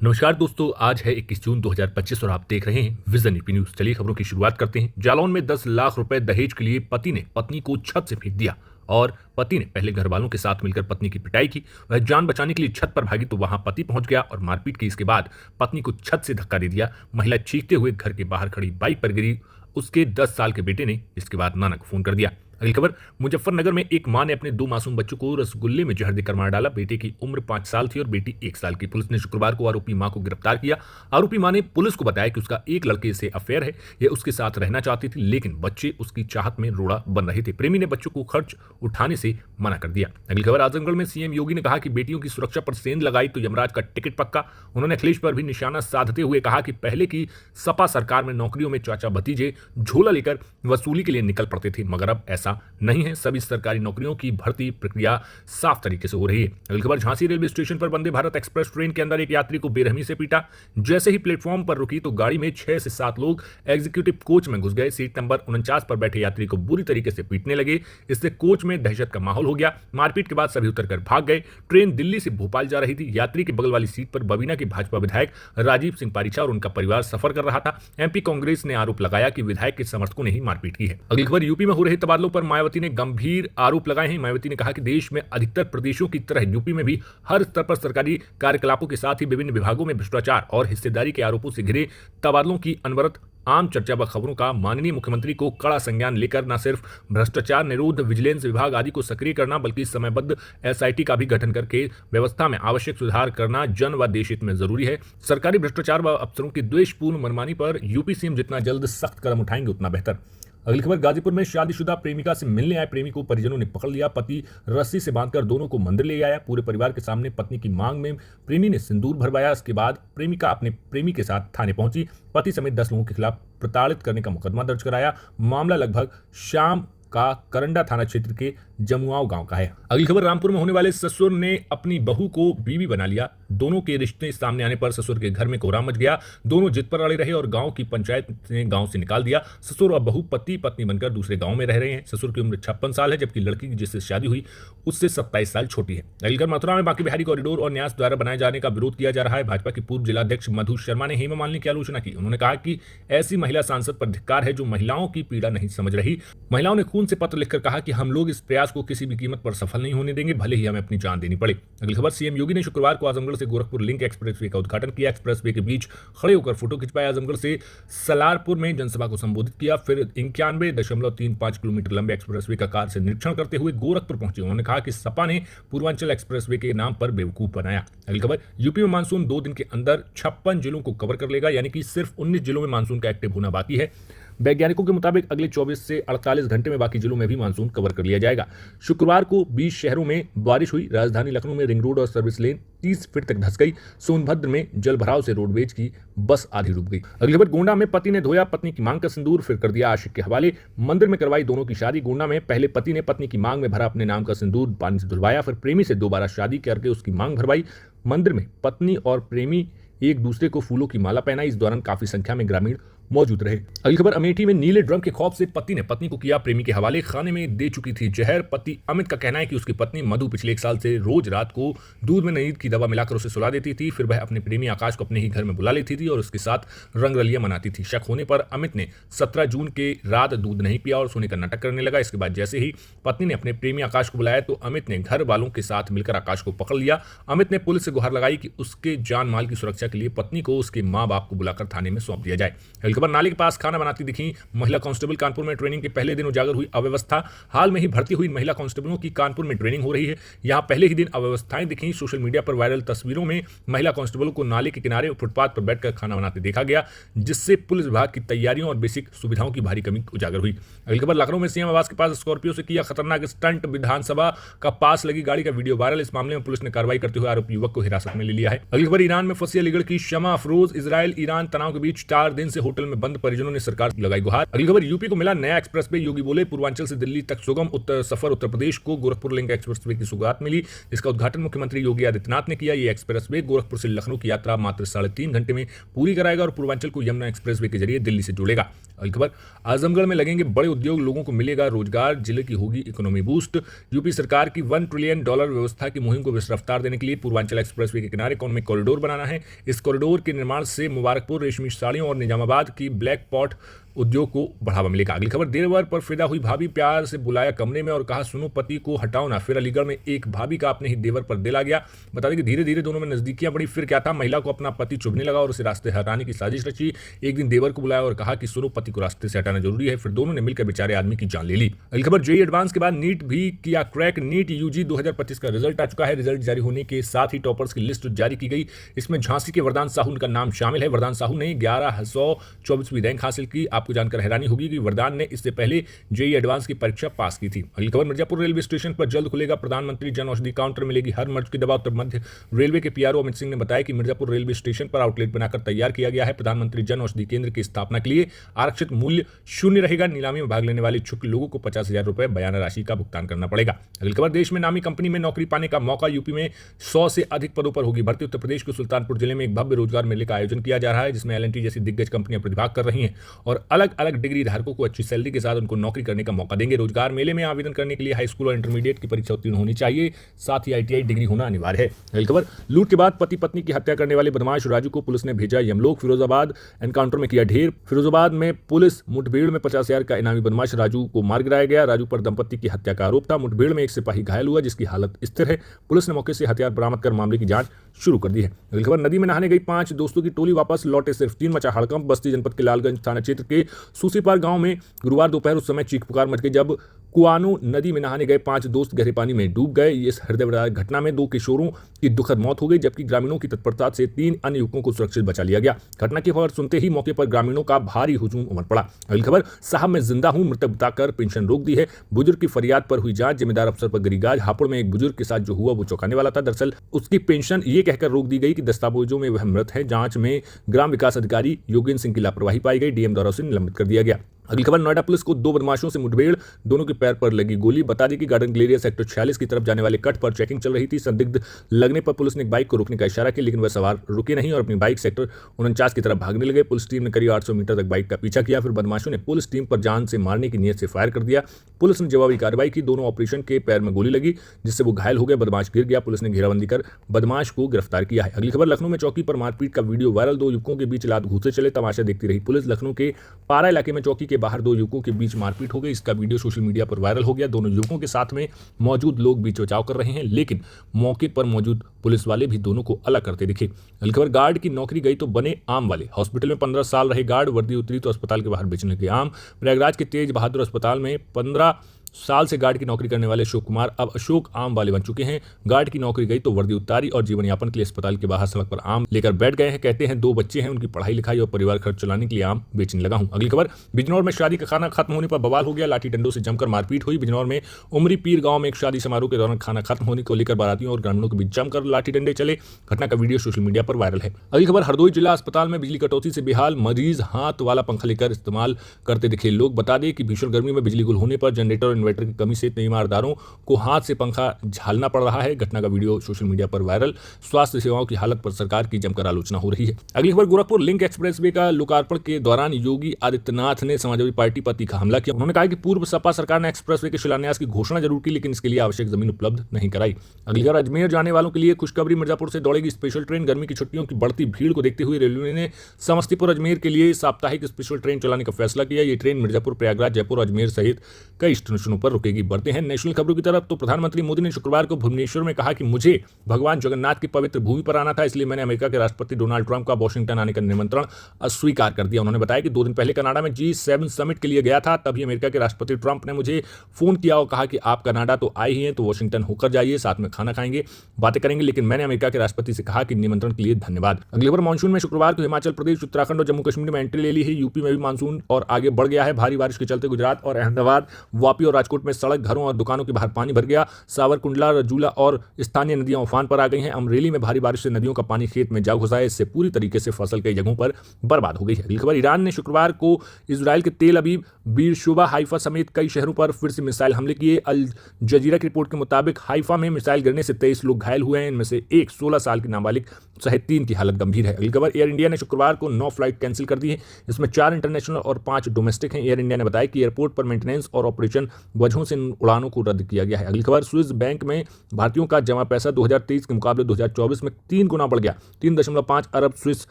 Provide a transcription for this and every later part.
नमस्कार दोस्तों, आज है 21 जून 2025 और आप देख रहे हैं विजन ईपी न्यूज। चलिए खबरों की शुरुआत करते हैं। जालौन में 10 लाख रुपए दहेज के लिए पति ने पत्नी को छत से फेंक दिया और पति ने पहले घर वालों के साथ मिलकर पत्नी की पिटाई की। वह जान बचाने के लिए छत पर भागी तो वहां पति पहुंच गया और मारपीट की। इसके बाद पत्नी को छत से धक्का दे दिया। महिला चीखते हुए घर के बाहर खड़ी बाइक पर गिरी। उसके 10 साल के बेटे ने इसके बाद नाना को फोन कर दिया। अगली खबर, मुजफ्फरनगर में एक मां ने अपने 2 मासूम बच्चों को रसगुल्ले में जहर देकर मार डाला। बेटे की उम्र 5 साल थी और बेटी 1 साल की। पुलिस ने शुक्रवार को आरोपी मां को गिरफ्तार किया। आरोपी मां ने पुलिस को बताया कि उसका एक लड़के से अफेयर है, यह उसके साथ रहना चाहती थी, लेकिन बच्चे उसकी चाहत में रोड़ा बन रहे थे। प्रेमी ने बच्चों को खर्च उठाने से मना कर दिया। अगली खबर, आजमगढ़ में सीएम योगी ने कहा कि बेटियों की सुरक्षा पर सेंध लगाई तो यमराज का टिकट पक्का। उन्होंने अखिलेश पर भी निशाना साधते हुए कहा कि पहले की सपा सरकार में नौकरियों में चाचा भतीजे झोला लेकर वसूली के लिए निकल पड़ते थे, मगर अब ऐसा नहीं है। सभी सरकारी नौकरियों की भर्ती प्रक्रिया साफ तरीके से हो रही है। अगली खबर, झांसी रेलवे स्टेशन पर वंदे भारत एक्सप्रेस ट्रेन के अंदर एक यात्री को बेरहमी से पीटा। जैसे ही प्लेटफॉर्म पर रुकी तो गाड़ी में 6 से 7 लोग एग्जीक्यूटिव कोच में घुस गए। सीट नंबर 49 पर बैठे यात्री को बुरी तरीके से पीटने लगे। इससे कोच में दहशत का माहौल हो गया। मारपीट के बाद सभी उतरकर भाग गए। ट्रेन दिल्ली से भोपाल जा रही थी। यात्री के बगल वाली सीट पर बबीना के भाजपा विधायक राजीव सिंह पारीछा और उनका परिवार सफर कर रहा था। एमपी कांग्रेस ने आरोप लगाया कि विधायक के समर्थकों ने ही मारपीट की है। अगली खबर, यूपी में हो रहे तबादलों पर मायावती ने गंभीर आरोप लगाए हैं। मायावती ने कहा कि देश में अधिकतर प्रदेशों की तरह यूपी में भी हर स्तर पर सरकारी कार्यकलापों के साथ ही विभिन्न विभागों में भ्रष्टाचार और हिस्सेदारी के आरोपों से घिरे तबादलों की अनवरत आम चर्चा व खबरों का माननीय मुख्यमंत्री को कड़ा संज्ञान लेकर न सिर्फ भ्रष्टाचार निरोध विजिलेंस विभाग आदि को सक्रिय करना, बल्कि समयबद्ध एसआईटी का भी गठन करके व्यवस्था में आवश्यक सुधार करना जन व देश हित में जरूरी है। सरकारी भ्रष्टाचार व अफसरों की द्वेषपूर्ण मनमानी पर यूपी सीएम जितना जल्द सख्त कदम उठाएंगे उतना बेहतर। अगली खबर, गाजीपुर में शादीशुदा प्रेमिका से मिलने आए प्रेमी को परिजनों ने पकड़ लिया। पति रस्सी से बांधकर दोनों को मंदिर ले आया। पूरे परिवार के सामने पत्नी की मांग में प्रेमी ने सिंदूर भरवाया। इसके बाद प्रेमिका अपने प्रेमी के साथ थाने पहुंची। पति समेत 10 लोगों के खिलाफ प्रताड़ित करने का मुकदमा दर्ज कराया। मामला लगभग शाम का करंडा थाना क्षेत्र के जमुआव गांव का है। अगली खबर, रामपुर में होने वाले ससुर ने अपनी बहू को बीवी बना लिया। दोनों के रिश्ते सामने आने पर ससुर के घर में कोहराम मच गया। दोनों जिद पर अड़े रहे और गांव की पंचायत ने गांव से निकाल दिया। ससुर और बहू पति पत्नी बनकर दूसरे गांव में रह रहे हैं। ससुर की उम्र 56 साल है, जबकि लड़की जिससे शादी हुई उससे 27 साल छोटी है। अगली खबर, मथुरा में बांके बिहारी कॉरिडोर और न्यास द्वारा बनाए जाने का विरोध किया जा रहा है। भाजपा की पूर्व जिलाध्यक्ष मधु शर्मा ने हेमा मालिनी की आलोचना की। उन्होंने कहा कि ऐसी महिला सांसद पर धिक्कार है जो महिलाओं की पीड़ा नहीं समझ रही। महिलाओं ने खून से पत्र लिखकर कहा कि हम लोग इस प्रयास को किसी भी कीमत पर सफल नहीं होने देंगे, भले ही हमें अपनी जान देनी पड़े। अगली खबर, सीएम योगी ने शुक्रवार को आजमगढ़ से गोरखपुर लिंक एक्सप्रेसवे का उद्घाटन किया। एक्सप्रेसवे के बीच खड़े होकर फोटो खिंचवाया। आजमगढ़ से सलारपुर में जनसभा को संबोधित किया। फिर 91.35 किलोमीटर लंबे एक्सप्रेसवे का कार से निरीक्षण करते हुए गोरखपुर पहुंचे। उन्होंने कहा कि सपा ने पूर्वांचल एक्सप्रेसवे के नाम पर बेवकूफ बनाया। अगली खबर, यूपी में मानसून 2 दिन के अंदर 56 जिलों को कवर कर लेगा, यानी कि सिर्फ 19 जिलों में मानसून का एक्टिव होना बाकी है। वैज्ञानिकों के मुताबिक अगले 24 से 48 घंटे में बाकी जिलों में भी मानसून कवर कर लिया जाएगा। शुक्रवार को 20 शहरों में बारिश हुई। राजधानी लखनऊ में रिंग रोड और सर्विस लेन 30 फीट तक धंस गई। सोनभद्र में जल भराव से रोडवेज की बस आधी डूब गई। अगली खबर, गोंडा में पति ने धोया पत्नी की मांग का सिंदूर, फिर कर दिया आशिक के हवाले। मंदिर में करवाई दोनों की शादी। गोंडा में पहले पति ने पत्नी की मांग में भरा अपने नाम का सिंदूर पानी से धुलवाया, फिर प्रेमी से दोबारा शादी करके उसकी मांग भरवाई। मंदिर में पत्नी और प्रेमी एक दूसरे को फूलों की माला पहनाई। इस दौरान काफी संख्या में ग्रामीण मौजूद रहे। अगली खबर, अमेठी में नीले ड्रम के खौफ से पति ने पत्नी को किया प्रेमी के हवाले। खाने में दे चुकी थी जहर। पति अमित का कहना है कि उसकी पत्नी मधु पिछले 1 साल से रोज रात को दूध में नींद की दवा मिलाकर उसे सुला देती थी। फिर वह अपने प्रेमी आकाश को अपने ही घर में बुला लेती थी और उसके साथ रंगरलियां मनाती थी। शक होने पर अमित ने 17 जून के रात दूध नहीं पिया और सोने का नाटक करने लगा। इसके बाद जैसे ही पत्नी ने अपने प्रेमी आकाश को बुलाया तो अमित ने घर वालों के साथ मिलकर आकाश को पकड़ लिया। अमित ने पुलिस से गुहार लगाई कि उसके जान माल की सुरक्षा के लिए पत्नी को उसके मां बाप को बुलाकर थाने में सौंप दिया जाए। अगली खबर, नाले के पास खाना बनाती दिखी महिला कांस्टेबल। कानपुर में ट्रेनिंग के पहले दिन उजागर हुई अव्यवस्था। हाल में ही भर्ती हुई महिला कांस्टेबलों की कानपुर में ट्रेनिंग हो रही है। यहां पहले ही दिन अव्यवस्थाएं दिखी। सोशल मीडिया पर वायरल तस्वीरों में महिला कांस्टेबलों को नाले के किनारे फुटपाथ पर बैठकर खाना बनाते देखा गया, जिससे पुलिस विभाग की तैयारियों और बेसिक सुविधाओं की भारी कमी उजागर हुई। अगली खबर, लखनऊ में सीएम आवास के पास स्कॉर्पियो से किया खतरनाक स्टंट। विधानसभा का पास लगी गाड़ी का वीडियो वायरल। इस मामले में पुलिस ने कार्रवाई करते हुए आरोपी युवक को हिरासत में ले लिया है। अगली खबर, ईरान में फंसी अलीगढ़ की शमा अफरोज। इजरायल ईरान तनाव के बीच 4 दिन से होटल में बंद, परिजनों ने सरकार लगाई गुहार। अगली खबर, यूपी को मिला नया एक्सप्रेसवे, योगी बोले पूर्वांचल से दिल्ली तक सुगम सफर। उत्तर प्रदेश को गोरखपुर लिंक एक्सप्रेसवे की सौगात मिली, जिसका उद्घाटन मुख्यमंत्री योगी आदित्यनाथ ने किया। ये एक्सप्रेसवे गोरखपुर से लखनऊ की यात्रा मात्र 3.5 घंटे में पूरी कराएगा और पूर्वांचल को यमुना एक्सप्रेसवे के जरिए दिल्ली से जोड़ेगा। अगली खबर, आजमगढ़ में लगेंगे बड़े उद्योग, लोगों को मिलेगा रोजगार, जिले की होगी इकोनॉमी बूस्ट। यूपी सरकार की $1 ट्रिलियन व्यवस्था की मुहिम को रफ्तार देने के लिए पूर्वांचल एक्सप्रेसवे के किनारे इकोनॉमिक कॉरिडोर बनाना है। इस कॉरिडोर के निर्माण से मुबारकपुर, रेशमी साड़ियों और निजामाबाद की ब्लैक पॉट उद्योग को बढ़ावा मिलेगा। अगली खबर, देवर पर फिदा हुई भाभी, प्यार से बुलाया कमरे में और कहा सुनो पति को हटाओ ना। फिर अलीगढ़ में एक भाभी का अपने ही देवर पर दिल आ गया। बता दें कि धीरे धीरे दोनों में नजदीकियां बढ़ी। फिर क्या था, महिला को अपना पति चुभने लगा और उसे रास्ते हटाने की साजिश रची। एक दिन देवर को बुलाया और कहा कि सुनो पति को रास्ते से हटाना जरूरी है। फिर दोनों ने मिलकर बेचारे आदमी की जान ले ली। अगली खबर, जेईई एडवांस के बाद नीट भी किया क्रैक। नीट यूजी 2025 का रिजल्ट आ चुका है। रिजल्ट जारी होने के साथ ही टॉपर्स की लिस्ट जारी की गई। इसमें झांसी के वरदान साहू का नाम शामिल है। वरदान साहू ने 1124वीं रैंक हासिल की। आपको जानकर हैरानी होगी कि वरदान ने इससे पहले जेईई एडवांस की परीक्षा पास की थी। अगली खबर, मिर्जापुर रेलवे स्टेशन पर जल्द खुलेगा प्रधानमंत्री जन औषधि काउंटर, मिलेगी हर मर्ज की दवा। उत्तर मध्य रेलवे के पीआरओ अमित सिंह ने बताया कि मिर्जापुर रेलवे स्टेशन पर आउटलेट बनाकर तैयार किया गया है। प्रधानमंत्री जन औषधि केंद्र की स्थापना के लिए आरक्षित मूल्य शून्य रहेगा। नीलामी में भाग लेने वाले इच्छुक लोगों को 50,000 रुपए बयाना राशि का भुगतान करना पड़ेगा। अगली खबर, देश में नामी कंपनी में नौकरी पाने का मौका, यूपी में 100 से अधिक पदों पर होगी भर्ती। उत्तर प्रदेश के सुल्तानपुर जिले में एक भव्य रोजगार मेले का आयोजन किया जा रहा है, जिसमें एलएनटी जैसी दिग्गज कंपनियां प्रतिभाग कर रही हैं और अलग अलग डिग्री धारकों को अच्छी सैलरी के साथ उनको नौकरी करने का मौका देंगे। रोजगार मेले में आवेदन करने के लिए हाई स्कूल और इंटरमीडिएट की परीक्षा उत्तीर्ण होनी चाहिए, साथ ही आईटीआई डिग्री होना अनिवार्य है। अगली खबर, लूट के बाद पति पत्नी की हत्या करने वाले बदमाश राजू को पुलिस ने भेजा यमलोक। फिरोजाबाद एनकाउंटर में किया ढेर। फिरोजाबाद में पुलिस मुठभेड़ में 50,000 का इनामी बदमाश राजू को मार गिराया गया। राजू पर दंपत्ति की हत्या का आरोप था। मुठभेड़ में एक सिपाही घायल हुआ, जिसकी हालत स्थिर है। पुलिस ने मौके से हथियार बरामद कर मामले की जांच शुरू कर दी है। अगली खबर, नदी में नहाने गई 5 दोस्तों की टोली वापस लौटे सिर्फ 3, मचा हड़कंप। बस्ती जनपद के लालगंज थाना क्षेत्र के सूसीपार गांव में गुरुवार दोपहर उस समय चीख पुकार मच गई जब कुआनो नदी में नहाने गए 5 दोस्त गहरे पानी में डूब गए। इस हृदयविदारक घटना में 2 किशोरों की दुखद मौत हो गई, जबकि ग्रामीणों की तत्परता से 3 अन्य युवकों को सुरक्षित बचा लिया गया। घटना की खबर सुनते ही मौके पर ग्रामीणों का भारी हुजूम उमड़ पड़ा। अगली खबर, साहब मैं जिंदा हूं, मृतक बताकर पेंशन रोक दी है। बुजुर्ग की फरियाद पर हुई जांच, जिम्मेदार अफसर पर गिरी गाज। हापुड़ में एक बुजुर्ग के साथ जो हुआ वो चौंकाने वाला था। दरअसल उसकी पेंशन ये कहकर रोक दी गई कि दस्तावेजों में वह मृत है। जांच में ग्राम विकास अधिकारी योगेंद्र सिंह की लापरवाही पाई गई। डीएम द्वारा उसे निलंबित कर दिया गया। अगली खबर, नोएडा पुलिस को 2 बदमाशों से मुठभेड़, दोनों के पैर पर लगी गोली। बता दें कि गार्डन ग्लेरिया सेक्टर 46 की तरफ जाने वाले कट पर चेकिंग चल रही थी। संदिग्ध लगने पर पुलिस ने एक बाइक को रोकने का इशारा किया, लेकिन वह सवार रुके नहीं और अपनी बाइक सेक्टर 49 की तरफ भागने लगे। पुलिस टीम ने करीब 800 मीटर तक बाइक का पीछा किया। फिर बदमाशों ने पुलिस टीम पर जान से मारने की नीयत से फायर कर दिया। पुलिस ने जवाबी कार्रवाई की। दोनों ऑपरेशन के पैर में गोली लगी, जिससे वो घायल हो गए। बदमाश गिर गया। पुलिस ने घेराबंदी कर बदमाश को गिरफ्तार किया है। अगली खबर, लखनऊ में चौकी पर मारपीट का वीडियो वायरल। 2 युवकों के बीच लात घूंसे चले, तमाशा देखती रही पुलिस। लखनऊ के पारा इलाके में चौकी के बाहर 2 युवकों के बीच मारपीट हो गई। इसका वीडियो सोशल मीडिया पर वायरल हो गया। दोनों युवकों के साथ में मौजूद लोग बीच बचाव कर रहे हैं, लेकिन मौके पर मौजूद पुलिस वाले भी दोनों को अलग करते दिखे। अगली खबर, गार्ड की नौकरी गई तो बने आम वाले। हॉस्पिटल में 15 साल रहे गार्ड, वर्दी उतरी तो अस्पताल के बाहर बेचने के आम। प्रयागराज के तेज बहादुर अस्पताल में 15 साल से गार्ड की नौकरी करने वाले अशोक कुमार अब अशोक आम वाले बन चुके हैं। गार्ड की नौकरी गई तो वर्दी उतारी और जीवन यापन के लिए अस्पताल के बाहर सड़क पर आम लेकर बैठ गए हैं। कहते हैं 2 बच्चे हैं, उनकी पढ़ाई लिखाई और परिवार खर्च चलाने के लिए आम बेचने लगा हूं। अगली खबर, बिजनौर में शादी का खाना खत्म होने पर बवाल हो गया। लाठी डंडों से जमकर मारपीट हुई। बिजनौर में उमरी पीर गांव में एक शादी समारोह के दौरान खाना खत्म होने को लेकर बारातियों और ग्रामीणों के बीच जमकर लाठी डंडे चले। घटना का वीडियो सोशल मीडिया पर वायरल है। अगली खबर, हरदोई जिला अस्पताल में बिजली कटौती से बेहाल मरीज, हाथ वाला पंखा लेकर इस्तेमाल करते दिखे लोग। बता दें कि भीषण गर्मी में बिजली गुल होने पर जनरेटर और इन्वर्टर की कमी से ईमारदारों को हाथ से पंखा झालना पड़ रहा है। घटना का वीडियो सोशल मीडिया पर वायरल। स्वास्थ्य सेवाओं की हालत पर सरकार की जमकर आलोचना हो रही है। अगली खबर, गोरखपुर लिंक एक्सप्रेसवे का लोकार्पण के दौरान योगी आदित्यनाथ ने समाजवादी पार्टी पर तीखा हमला किया। उन्होंने कहा कि पूर्व सपा सरकार ने एक्सप्रेसवे के शिलान्यास की घोषणा जरूर की, लेकिन इसके लिए आवश्यक जमीन उपलब्ध नहीं कराई। अगली खबर, अजमेर जाने वालों के लिए खुशखबरी, मिर्जापुर से दौड़ेगी स्पेशल ट्रेन। गर्मी की छुट्टियों की बढ़ती भीड़ को देखते हुए रेलवे ने समस्तीपुर अजमेर के लिए साप्ताहिक स्पेशल ट्रेन चलाने का फैसला किया। ये ट्रेन मिर्जापुर, प्रयागराज, जयपुर, अजमेर सहित कई स्टेशनों पर रुकेगी। बढ़ते हैं नेशनल खबरों की तरफ। तो प्रधानमंत्री मोदी ने शुक्रवार को भुवनेश्वर में कहा कि मुझे भगवान जगन्नाथ की पवित्र भूमि पर आना था, इसलिए मैंने अमेरिका के राष्ट्रपति डोनाल्ड ट्रंप का वॉशिंगटन आने का निमंत्रण अस्वीकार कर दिया। उन्होंने बताया कि 2 दिन पहले कनाडा में G7 समिट के लिए गया था, तभी अमेरिका के राष्ट्रपति ट्रंप ने मुझे फोन किया और कहा कि आप कनाडा तो आए ही हैं, तो वॉशिंगटन होकर जाइए, साथ में खाना खाएंगे, बातें करेंगे। लेकिन मैंने अमेरिका के राष्ट्रपति से कहा कि निमंत्रण के लिए धन्यवाद। अगली बार मानसून में शुक्रवार को हिमाचल प्रदेश, उत्तराखंड और जम्मू कश्मीर में एंट्री ले ली है। यूपी में भी मानसून और आगे बढ़ गया है। भारी बारिश के चलते गुजरात और अहमदाबाद, वापी और राजकोट में सड़क, घरों और दुकानों के बाहर पानी भर गया। सावरकुंडला, रजूला और स्थानीय नदियां उफान पर आ गई हैं। अमरेली में भारी बारिश से नदियों का पानी खेत में जा घुसा है। इससे पूरी तरीके से फसल कई जगहों पर बर्बाद हो गई है। अगली खबर, ईरान ने शुक्रवार को इजराइल के तेल अवीव, बीरशुबा, हाइफा समेत कई शहरों पर फिर से मिसाइल हमले किए। अल जजीरा की रिपोर्ट के मुताबिक हाइफा में मिसाइल गिरने से 23 लोग घायल हुए हैं। इनमें से एक 16 साल की नाबालिग सहित 3 की हालत गंभीर है। अगली खबर, एयर इंडिया ने शुक्रवार को 9 फ्लाइट कैंसिल कर दी है। इसमें 4 इंटरनेशनल और 5 डोमेस्टिक हैं। एयर इंडिया ने बताया कि एयरपोर्ट पर मेंटेनेंस और ऑपरेशन वजहों से इन उड़ानों को रद्द किया गया है। अगली खबर, स्विस बैंक में भारतीयों का जमा पैसा 2023 के मुकाबले 2024 में 3 गुना बढ़ गया। 3.5 अरब स्विस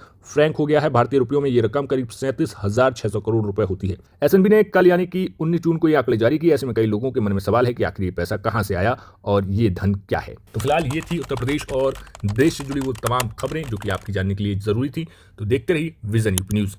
फ्रैंक हो गया है। भारतीय रुपयों में यह रकम करीब 37,600 करोड़ रुपए होती है। एसएनबी ने कल यानी कि 19 जून को ये आंकड़े जारी किए। ऐसे में कई लोगों के मन में सवाल है कि आखिर ये पैसा कहां से आया और ये धन क्या है। तो फिलहाल ये थी उत्तर प्रदेश और देश से जुड़ी वो तमाम खबरें जो कि आपकी जानने के लिए जरूरी थी। तो देखते रहिए विजन यूपी न्यूज।